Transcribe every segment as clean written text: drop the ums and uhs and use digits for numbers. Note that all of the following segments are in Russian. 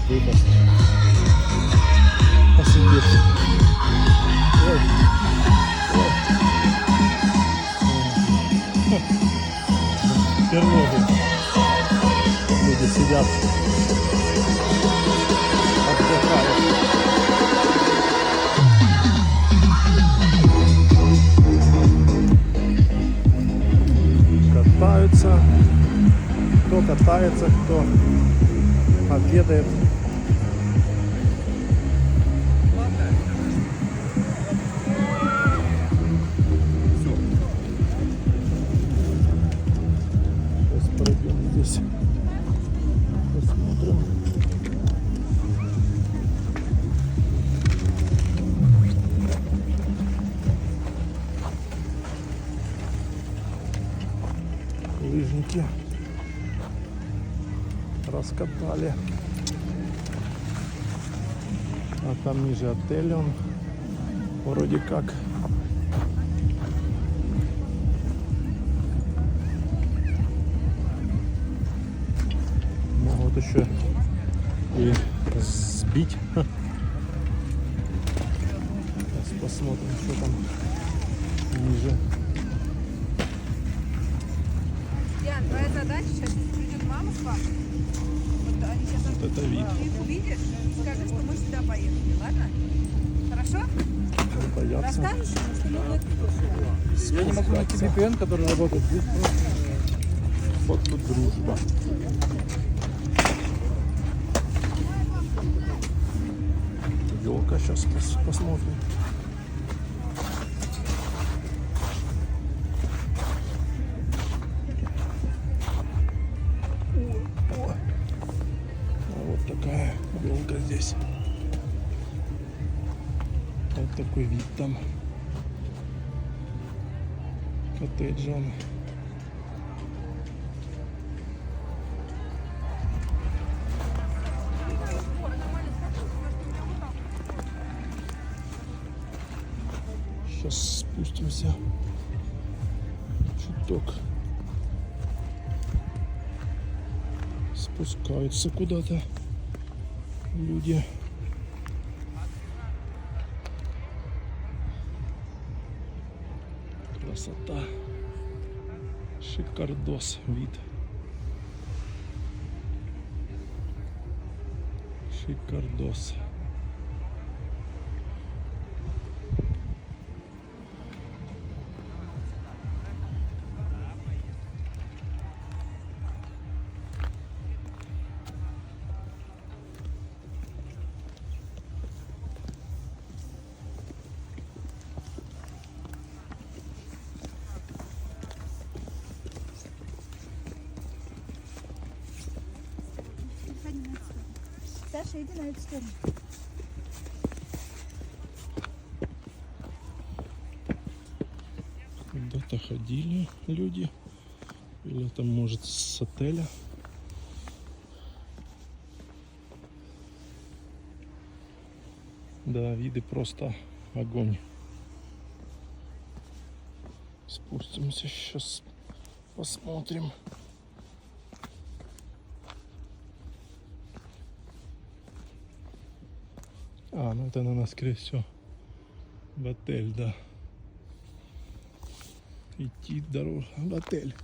выпасть. Посидеть. Ой. Ой. Теперь ноги. Люди сидят. Отдыхают. Катаются. Кто катается, кто обедает. Сейчас пройдем здесь. Посмотрим. Лыжники раскатали. А там ниже отель, он вроде как. Могут еще и сбить. Сейчас посмотрим, что там ниже. Ян, твоя задача сейчас придет мама с папой. Вот они сейчас Вот это вид. Ты увидишь и скажи, что мы сюда поехали, ладно? Хорошо? Не боятся. Расскажешь, что нет? Я не могу найти VPN, который работает. Здесь просто Фото дружба. Елка, сейчас посмотрим. О, вот такая елка здесь. Вот такой вид там. Коттеджи. Сейчас спустимся чуток. Спускаются куда-то люди. Красота. Шикардос вид. Шикардос. Саша, иди на эту сторону. Куда-то ходили люди. Или это может с отеля. Да, виды просто огонь. Спустимся сейчас, посмотрим. А, ну это, наверное, скорее всего, в отель, да. Идти дорога в отель.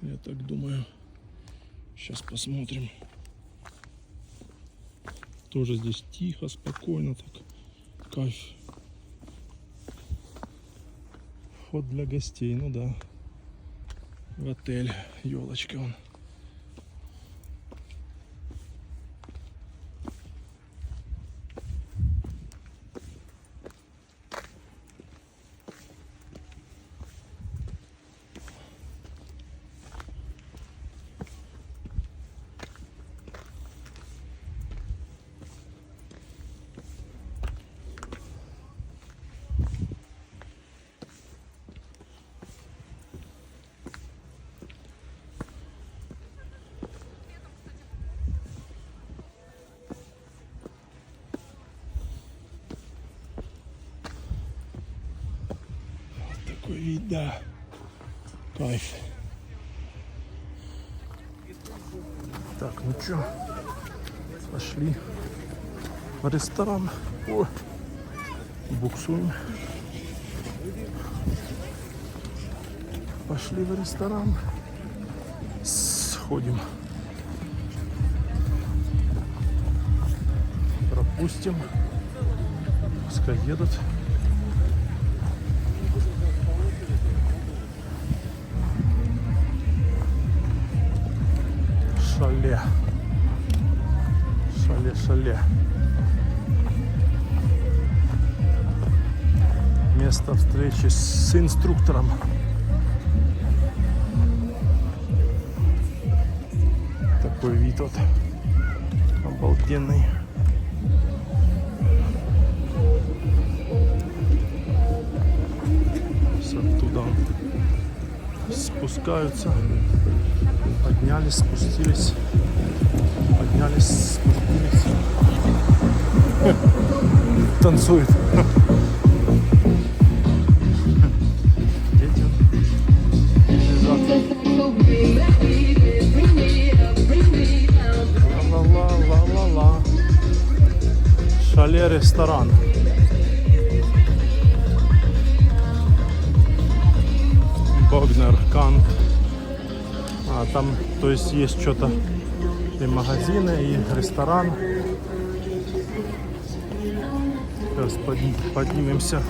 Я так думаю. Сейчас посмотрим. Тоже здесь тихо, спокойно, так. Кайф. Вход для гостей, ну да. В отель. Елочка он. Такой вид, да. Кайф. Так, ну чё, Пошли в ресторан. О, буксуем. Пошли в ресторан. Сходим. Пропустим. Пускай едут. Шале. Шале. Место встречи с инструктором. Такой вид вот обалденный. Оттуда спускаются. Поднялись, спустились. Поднялись, спустились. Танцует. Дети лежат. Ла-ла-ла-ла-ла. Шале ресторан. Богнер, Кант. А там, то есть что-то и магазины, и ресторан. Сейчас поднимемся,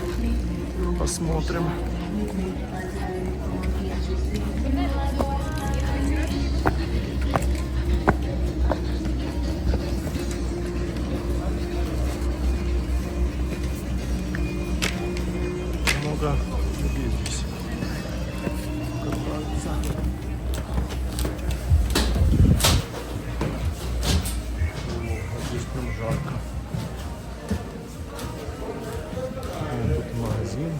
посмотрим. Много людей здесь катаются. Здесь прям жарко. Тут магазин.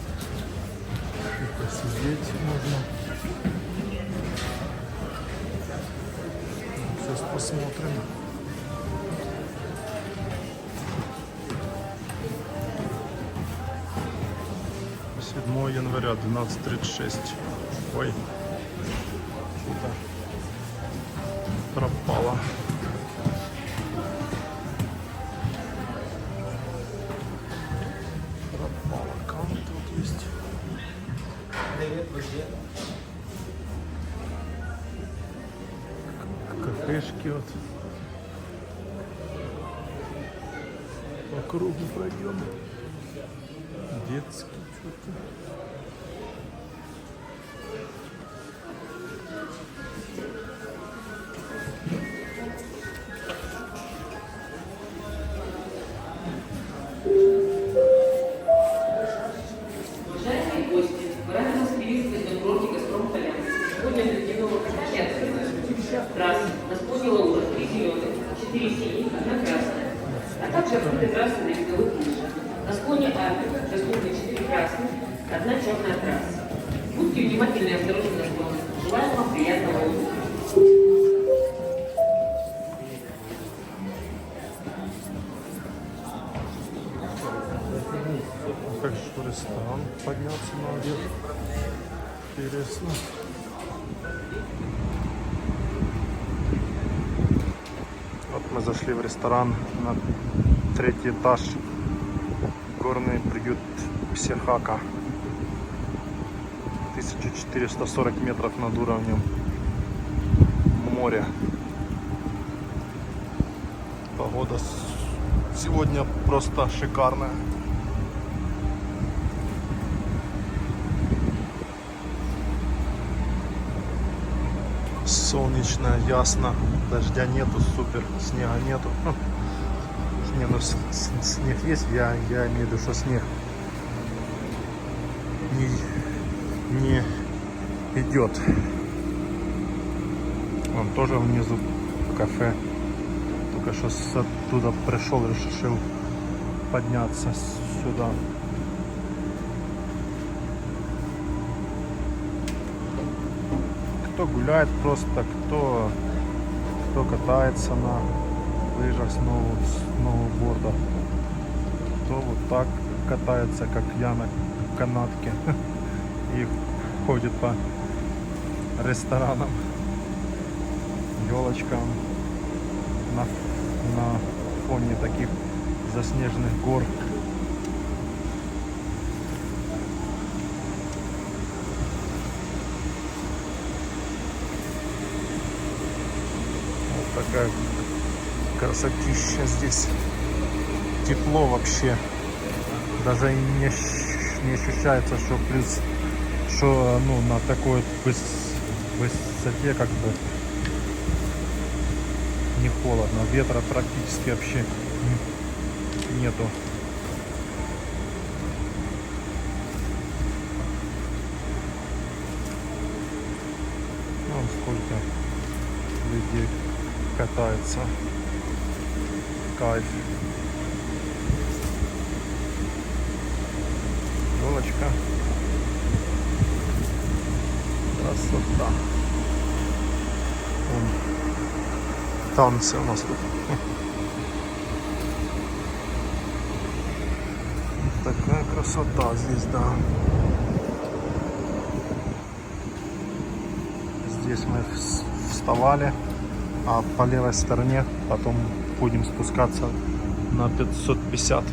И посидеть можно. Сейчас посмотрим. Января 12:36. Ой, что-то пропало. Аккаунт тут есть. Кафешки вот. По кругу пройдем. Детский что-то. На спуне Лаура 3 зеленых, 4 синих, 1 красная, а также открытые трассы на береговых лыжах. На склоне Альпы доступны 4 красных, 1 черная трасса. Будьте внимательны и осторожны на склоне. Желаю вам приятного отдыха. Как же в ресторан подняться на обед? Интересно. Вот мы зашли в ресторан на 3-й этаж. Горный приют Психака. 1440 метров над уровнем моря. Погода сегодня просто шикарная. Солнечно, ясно, дождя нету, супер, снега нету. Не, ну снег есть, я имею в виду, что снег не идет. Он тоже внизу кафе. Только что оттуда пришел, решил подняться сюда. Кто гуляет просто, кто катается на лыжах с сноуборда, кто вот так катается, как я на канатке, и ходит по ресторанам, елочкам, на фоне таких заснеженных гор. Вот такая красотища здесь. Тепло вообще. Даже и не ощущается, что плюс, что ну, на такой высоте как бы не холодно. Ветра практически вообще нету. Вон сколько людей катается. Кайф. Елочка. Красота. Вон танцы у нас тут. Такая красота здесь, да. Здесь мы вставали, а по левой стороне потом будем спускаться на 550.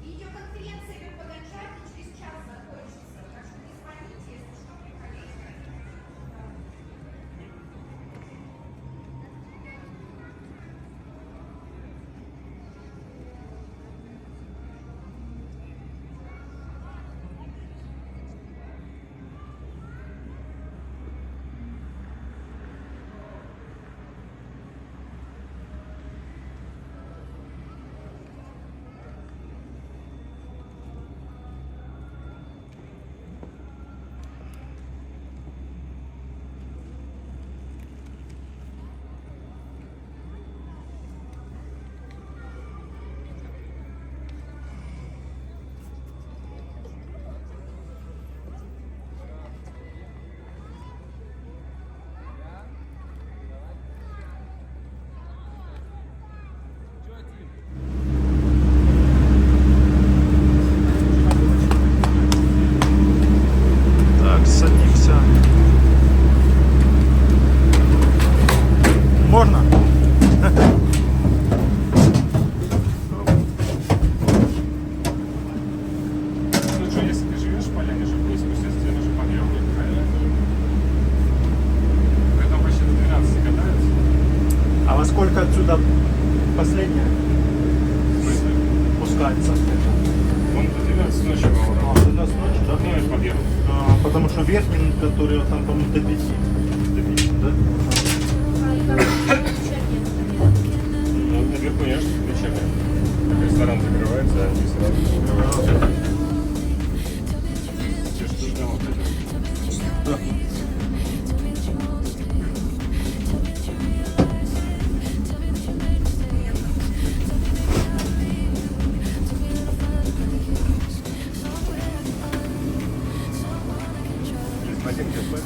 Видеоконференция идет по Гончарке, через час закончится. Так что не звоните, если что, приходите. Так, садимся. Можно? Ну что, если ты живешь в поляне, же близко, естественно, же подъемник, правильно? Поэтому почти до 12 катаются. А во сколько отсюда последняя В смысле? пускается? Он до 12 ночи был. А, до 12 ночи, да? Ну, это подъем. Потому что верхний, который там, по-моему, до 5. До 5, да? Ну, наверху я же вечерний. Ресторан закрывается, а они сразу закрываются. Тебе что ж домой пойдем? Да. Через ботинки спать?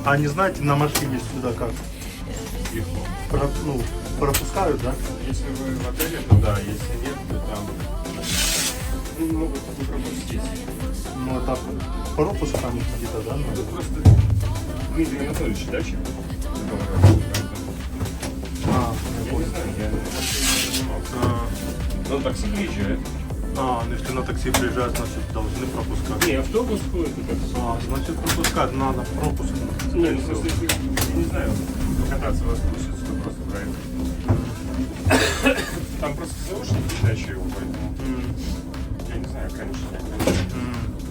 А не знаете, на машине сюда как? Легко. Ну, пропускают, да? Если вы в отеле, то да, если нет, то там могут не пропустить. Ну, это пропуск там где-то, да? Это надо? просто Дмитрий Анатольевич датчик. А, Я не понял. знаю, я на машине не занимался. Но такси приезжает. Ну если на такси приезжают, значит должны пропускать. Не, автобус ходит и такси. Значит пропускать надо, пропуск. Не, ну просто если, я не знаю, покататься вас пустят, то просто проехать. Там просто заушники дача его, поэтому я не знаю, конечно.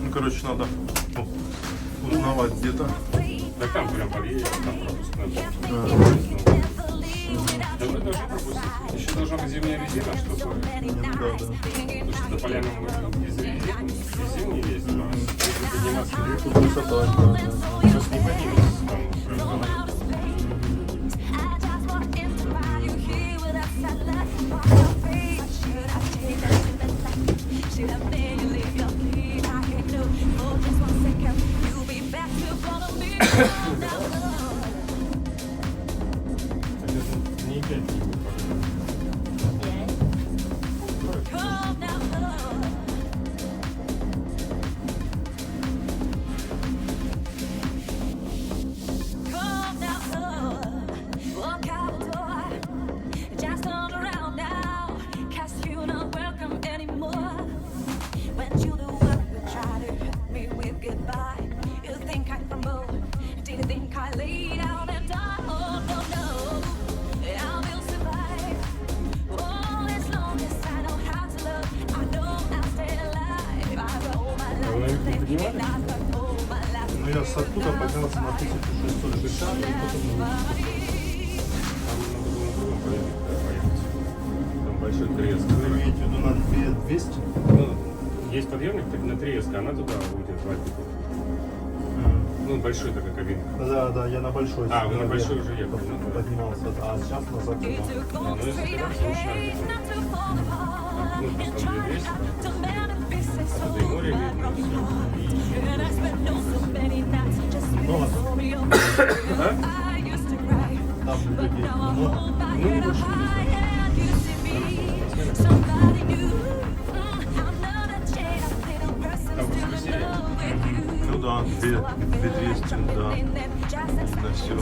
Ну, короче, надо узнавать где-то. Да там прям подъедет, там пропуск надо. Да вы должны пропустить. Еще должна быть зимняя резина, чтобы... Потому что до поляны мы без зимней есть, но если подниматься наверху, сейчас не подниметесь, там разговаривать. Не 5 не будет. Вы наверху поднимались? Ну я с оттуда поднялся на 1660 и потом на Там надо было на другом поехать. Там большой треск. Вы имеете в виду на 200? Ну, есть подъемник на треск, а она туда уйдет в Альпику. Ну, большой такая кабинка. Да, я на большой. А, вы на наверх большой уже ехали, ну да. поднимался, а сейчас назад туда. Да, ну если подниматься, лучше надо. Ну, просто там 200, оттуда и море видно, и Много? все. А? Там людей много. Ну, не больше 200. Там воскресенье. Ну да, 2200, да. Да все.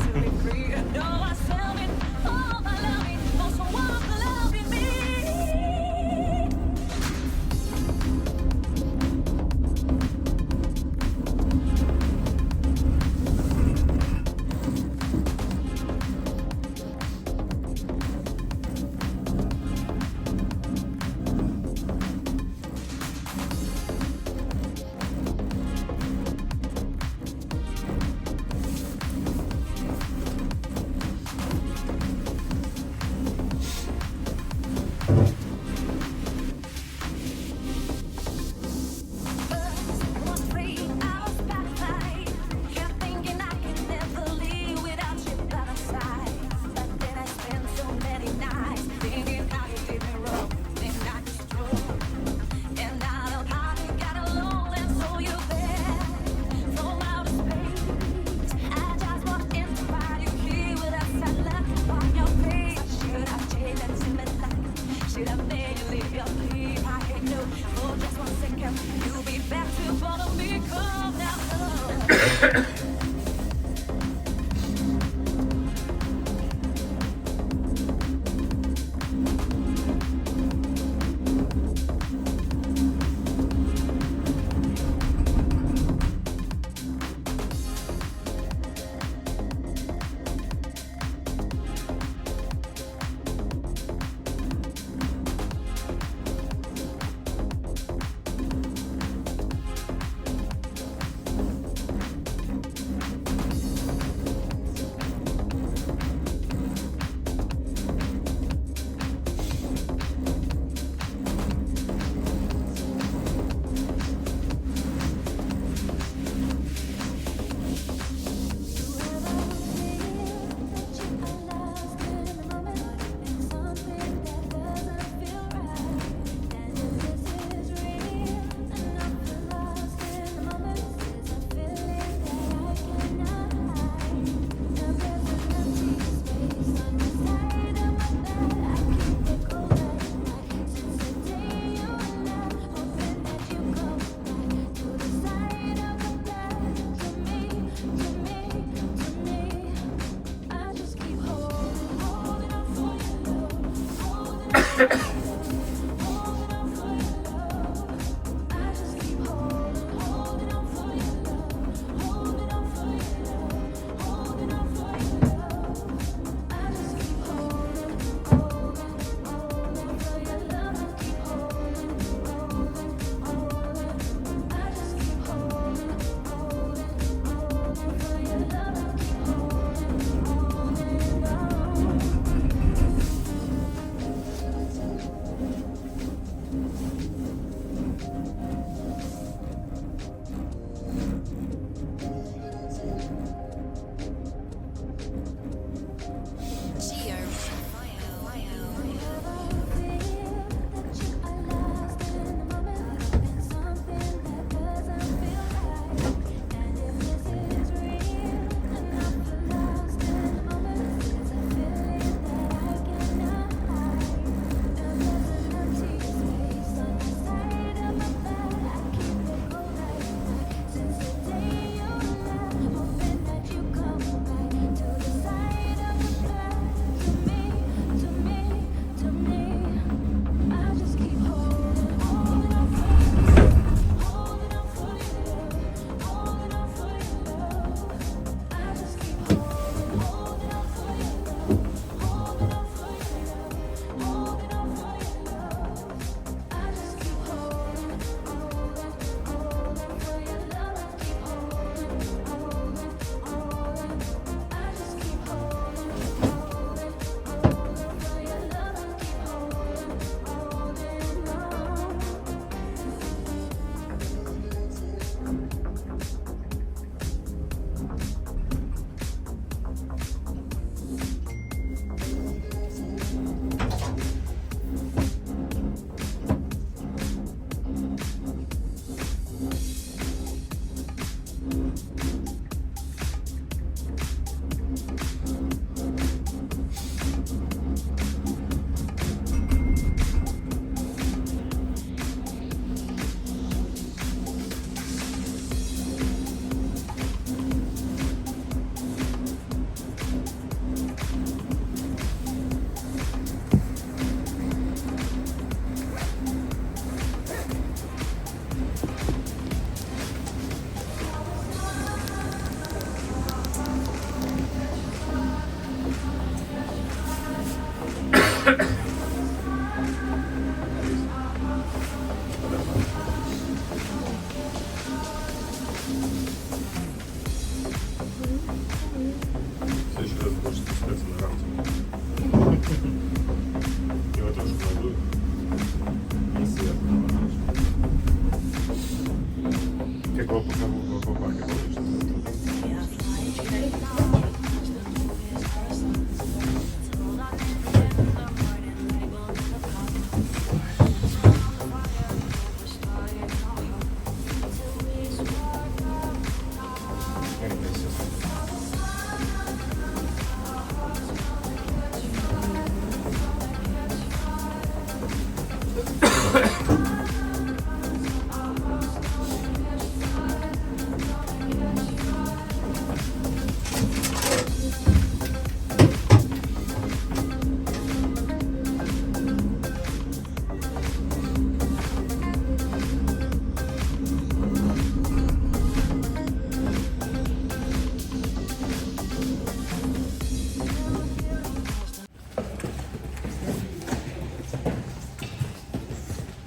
по парке получится.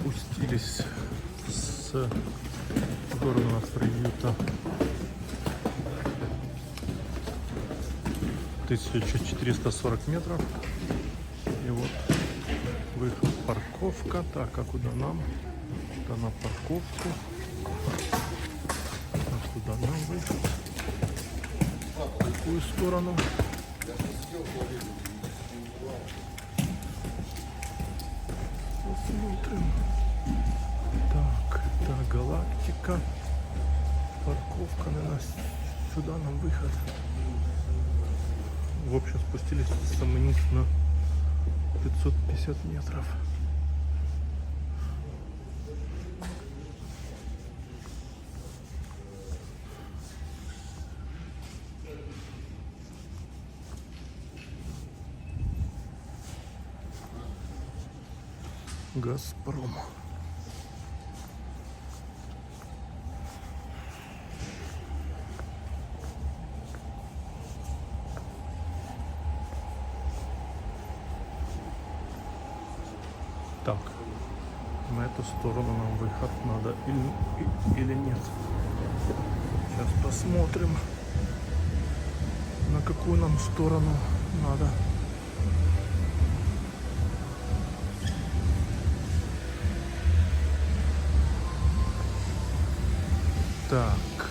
Спустились с горного приюта 1440 метров. И вот выход, парковка. Так, а куда нам? Это на парковку. А куда нам выход? В какую сторону? Посмотрим. Так, это галактика. Парковка, наверное, сюда нам выход. В общем, спустились самый низ на 550 метров. Газпром. Так, на эту сторону нам выход надо или нет. Сейчас посмотрим, на какую нам сторону надо. Так,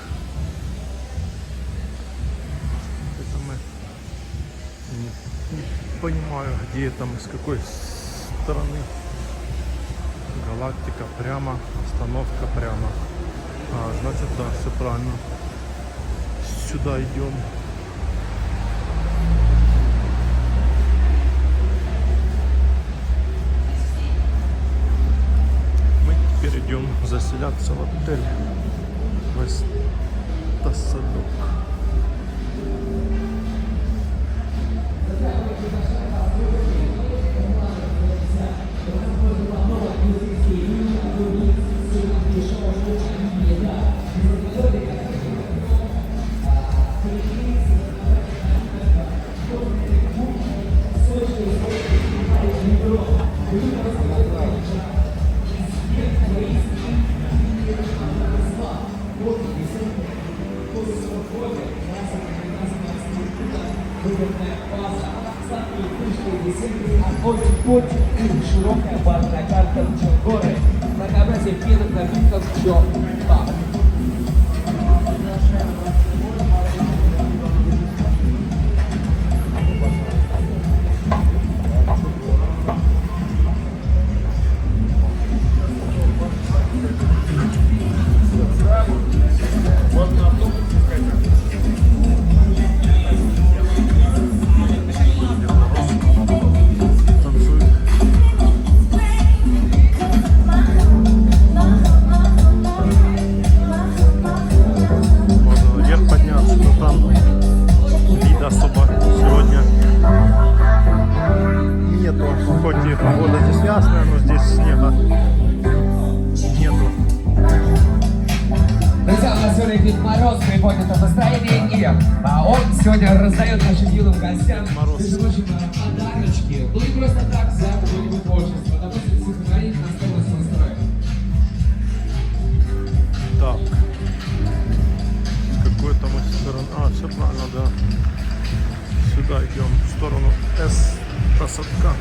это мы не понимаю, где там, с какой стороны. Галактика прямо, остановка прямо. А, значит, да, все правильно. Сюда идем. Мы теперь идем заселяться в отель Вестасадок. Очень широкая барная карта горы, многообразие пенных напитков, все. Погода здесь ясная, но здесь снега нету. Друзья, у нас сегодня Дед Мороз приподнято настроение, и он сегодня раздает нашим юным гостям, между прочим, подарочки. Ну не просто так, за какое-нибудь творчество, а просто сохранить настроенность настроя. Так, с какой там стороны? А, все правильно, да. Сюда идем, в сторону С-посадка.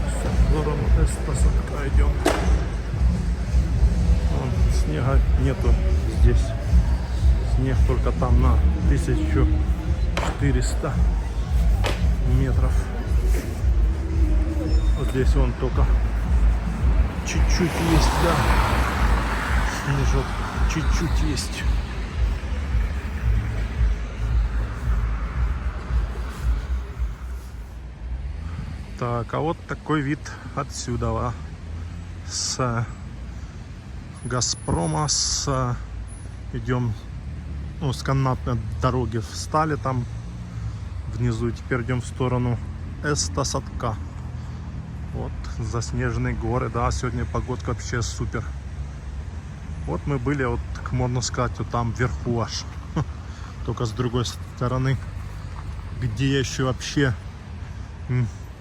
В сторону С-посадка только там на 1400 метров. Вот здесь он только чуть-чуть есть, да. Снежок чуть-чуть есть. Так, а вот такой вид отсюда. С Газпрома, идем, ну, с канатной дороги встали там внизу, и теперь идем в сторону Эстасадка. Вот заснеженные горы, да, сегодня погодка вообще супер. Вот мы были, вот, можно сказать, вот там вверху аж, только с другой стороны, где я еще вообще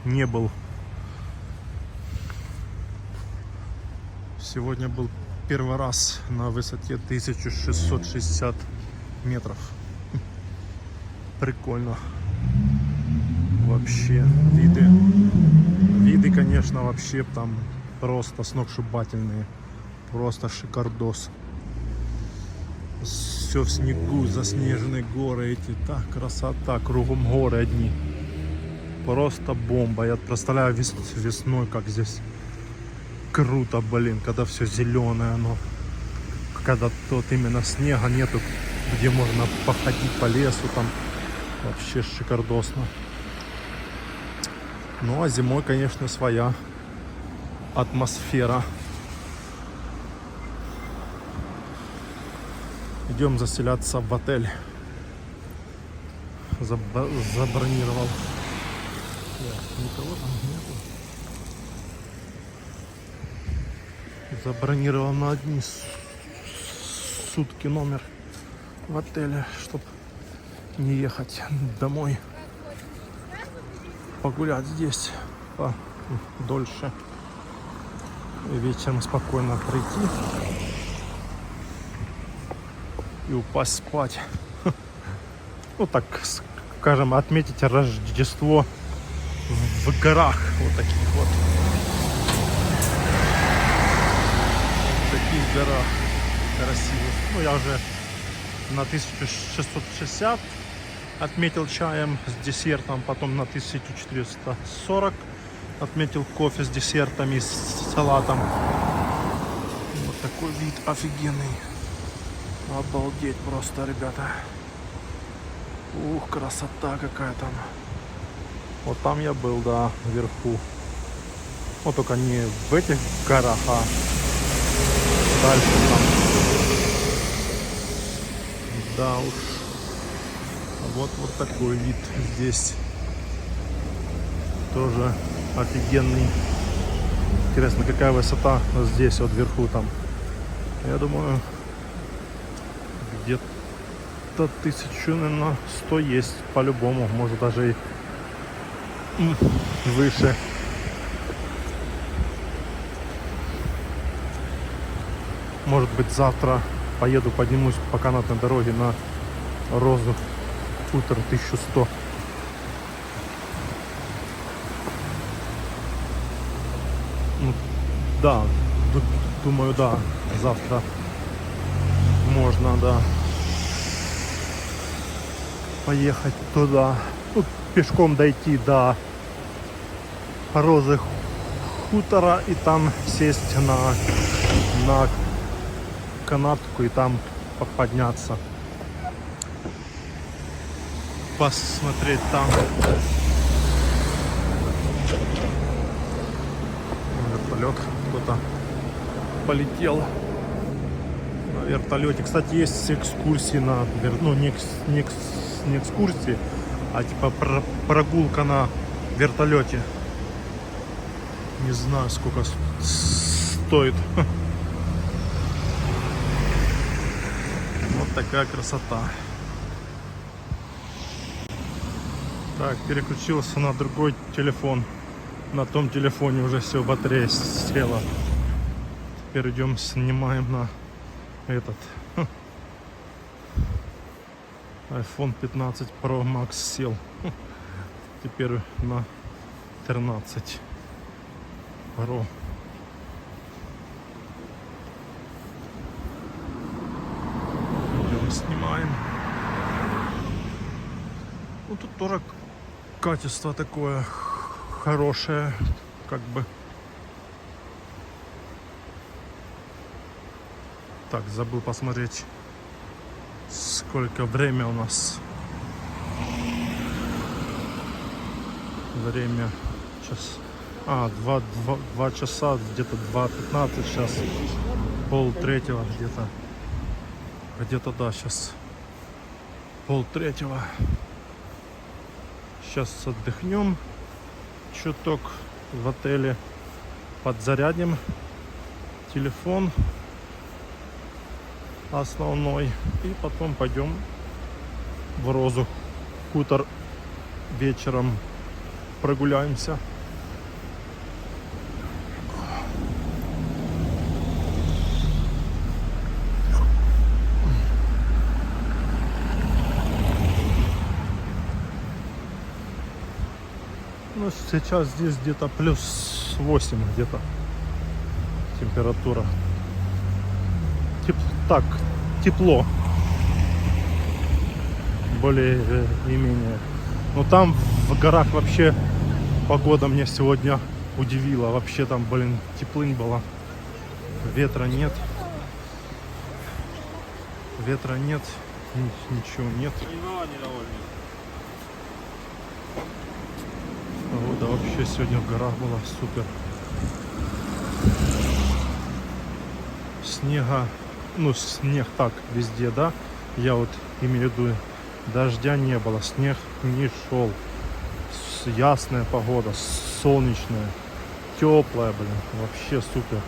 не был. Сегодня был первый раз на высоте 1660 метров. Прикольно. Вообще виды, конечно, вообще там просто сногсшибательные. Просто шикардос. Все в снегу, заснеженные горы эти. Так, красота, кругом горы одни. Просто бомба. Я представляю весной, как здесь круто, блин, когда все зеленое, оно, когда тут именно снега нету, где можно походить по лесу, там вообще шикардосно. Ну а зимой, конечно, своя атмосфера. Идем заселяться в отель. Забронировал. Никого там нету. Забронировал на одни сутки номер в отеле, чтобы не ехать домой. Погулять здесь подольше. И вечером спокойно прийти и упасть спать. Ну так, скажем, отметить Рождество в горах. Вот таких вот. В таких горах красивых. Ну я уже на 1660 отметил чаем с десертом, потом на 1440 отметил кофе с десертами, с салатом. Вот такой вид офигенный. Обалдеть просто, ребята. Ух, красота какая там. Вот там я был, да, вверху. Вот только не в этих горах, а дальше там. Да уж. Вот такой вид здесь. Тоже офигенный. Интересно, какая высота здесь вот вверху там. Я думаю, где-то 1100 есть по-любому. Может даже и выше. Может быть, завтра поеду, поднимусь по канатной дороге на Розу Хутор 1100. Ну, да, думаю, да, завтра можно, да, поехать туда. Ну, пешком дойти до Розы Хутора и там сесть на канатку и там подняться, посмотреть там. Вертолет кто-то полетел на вертолете. Кстати, есть экскурсии на ну не экскурсии, а типа прогулка на вертолете. Не знаю, сколько стоит. Вот такая красота. Так, переключился на другой телефон. На том телефоне уже все, батарея села. Теперь идем, снимаем на этот iPhone 15 Pro Max сел. Теперь на 13 Pro. Идем, снимаем. Ну тут тоже качество такое хорошее, как бы. Так, забыл посмотреть, сколько время у нас. Время сейчас. 2 часа, где-то 2:15 сейчас. 2:30 где-то. Где-то да, сейчас 2:30. Сейчас отдохнем чуток в отеле, подзарядим телефон основной и потом пойдем в Розу хутор вечером прогуляемся. Ну, сейчас здесь где-то +8 где-то температура. Так, тепло. Более и менее. Но там в горах вообще погода меня сегодня удивила. Вообще там, блин, теплынь была. Ветра нет. Ветра нет. Ничего нет. Погода вообще сегодня в горах была супер. Снега, ну снег так везде, да? Я вот имею в виду, дождя не было, снег не шел. Ясная погода, солнечная, теплая, блин, вообще супер.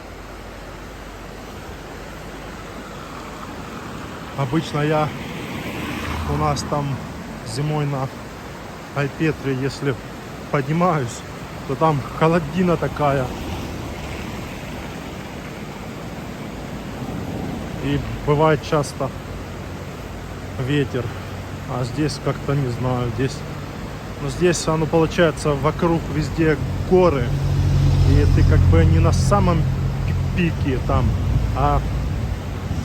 Обычно у нас там зимой на Айпетре, если поднимаюсь, то там холодина такая. И бывает часто ветер. А здесь как-то не знаю. Здесь оно получается вокруг везде горы. И ты как бы не на самом пике там, а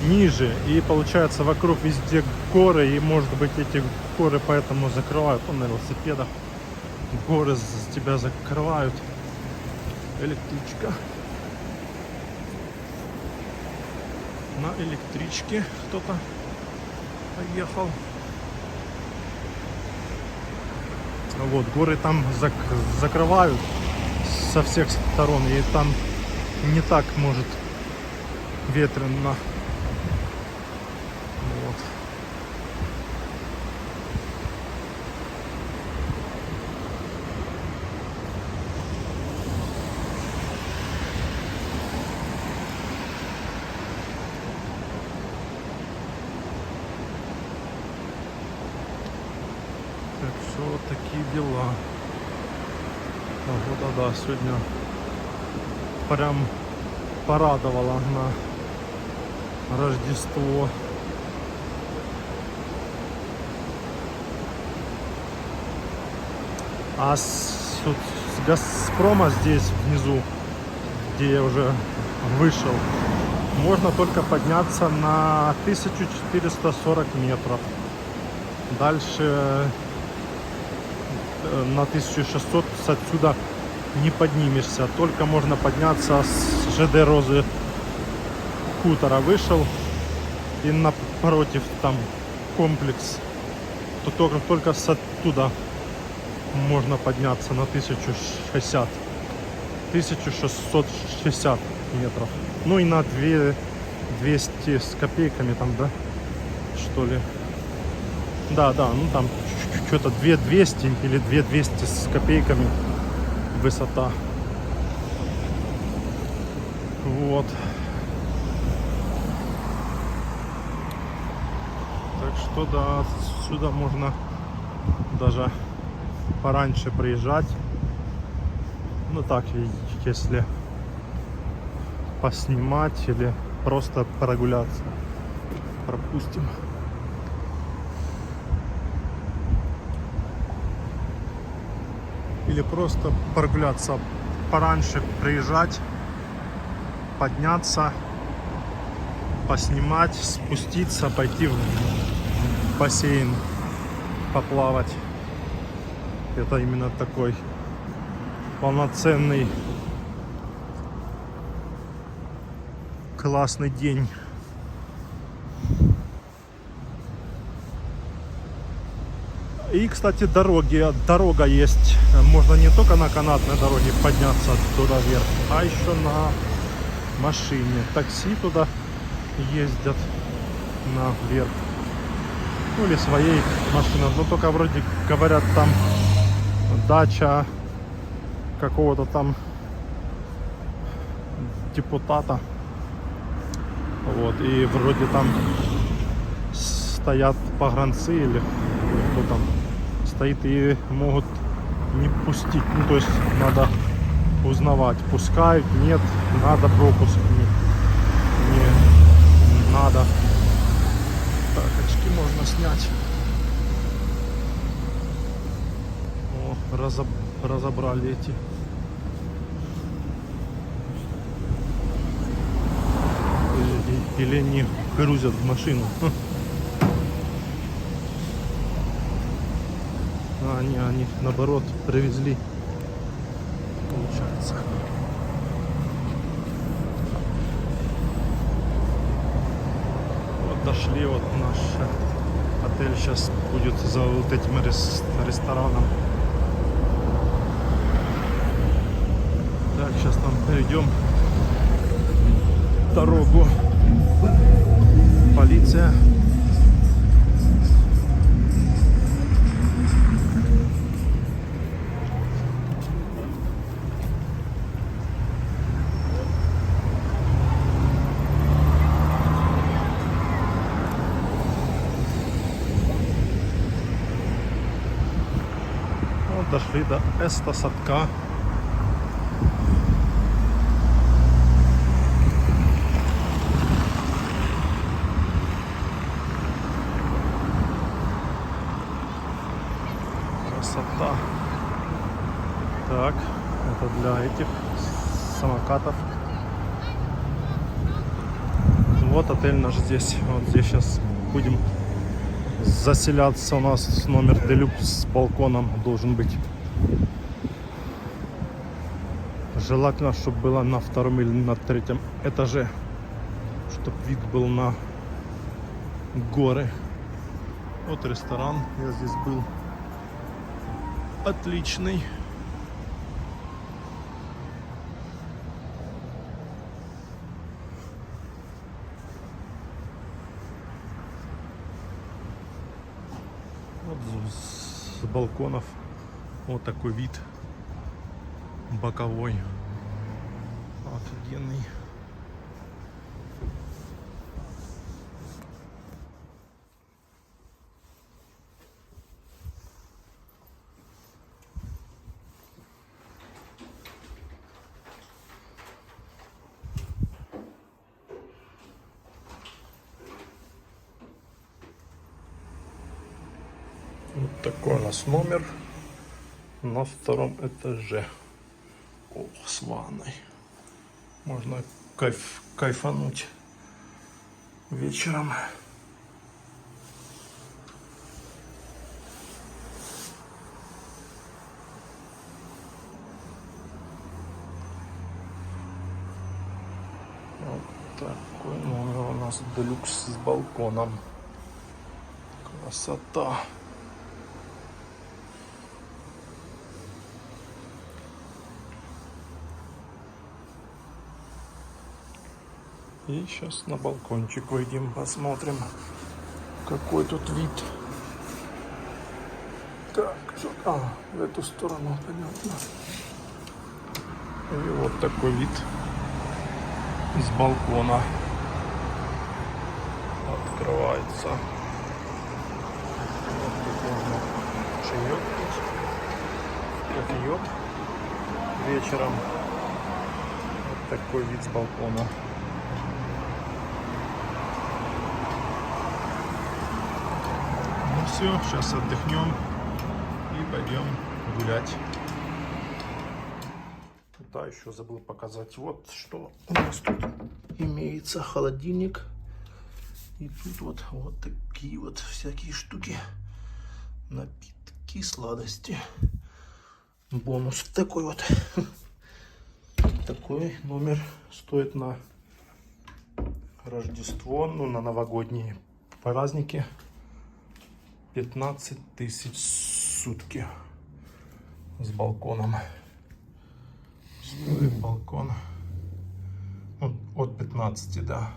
ниже. И получается вокруг везде горы. И может быть эти горы поэтому закрывают на велосипедах. Горы тебя закрывают. Электричка. На электричке кто-то поехал. Вот, горы там закрывают со всех сторон. И там не так может ветрено. Вот. Так что вот такие дела. Погода, да, сегодня прям порадовала на Рождество. А с Газпрома здесь внизу, где я уже вышел, можно только подняться на 1440 метров. Дальше на 1600 отсюда не поднимешься. Только можно подняться с ЖД Розы хутора. Вышел и напротив там комплекс. То только с оттуда можно подняться на 1660 метров. Ну и на 200 с копейками там, да, что ли. Да, ну там что-то 2200 или 2200 с копейками высота. Вот. Так что да, отсюда можно даже пораньше приезжать. Ну так, если поснимать или просто прогуляться. Пропустим. Или просто прогуляться, пораньше приезжать, подняться, поснимать, спуститься, пойти в бассейн, поплавать. Это именно такой полноценный классный день. И, кстати, дорога есть. Можно не только на канатной дороге подняться туда вверх, а еще на машине. Такси туда ездят наверх. Ну или своей машиной. Но только вроде говорят, там дача какого-то там депутата. Вот. И вроде там стоят погранцы или кто там стоит и могут не пустить. Ну то есть надо узнавать, пускают, нет, надо пропуск, не надо. Так, очки можно снять. О, разобрали эти. Или не грузят в машину. А они наоборот привезли, получается. Вот дошли, вот наш отель сейчас будет за вот этим рестораном. Так, сейчас там перейдем дорогу. Полиция. Вот дошли до Эста-Садка. Красота. Так, это для этих самокатов. Вот отель наш здесь. Вот здесь сейчас будем заселяться. У нас номер делюкс с балконом должен быть. Желательно, чтобы было на 2-м или на 3-м этаже, чтобы вид был на горы. Вот ресторан, я здесь был. Отличный. Вот с балконов вот такой вид боковой. Офигенный. Вот такой у нас номер на 2-м этаже. О, с ванной. Можно кайфануть вечером. Вот такой номер у нас делюкс с балконом. Красота. И сейчас на балкончик выйдем, посмотрим, какой тут вид. Так, что? В эту сторону, понятно. И вот такой вид с балкона открывается. Вот тут можно чаек пить, кофеек вечером. Вот такой вид с балкона. Все, сейчас отдохнем и пойдем гулять. Да, еще забыл показать. Вот что у нас тут имеется. Холодильник. И тут вот такие вот всякие штуки. Напитки, сладости. бонус такой вот. Такой номер стоит на Рождество, ну, на новогодние праздники 15 тысяч в сутки с балконом. Стоит балкон, ну, от 15, да.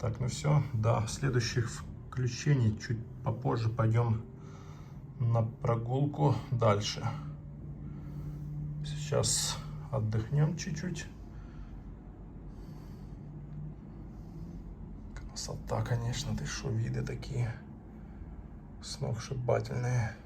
Так, ну все, до следующих включений чуть попозже пойдем на прогулку дальше. Сейчас отдохнем чуть-чуть. Красота, конечно, ты шо, виды такие сногсшибательные.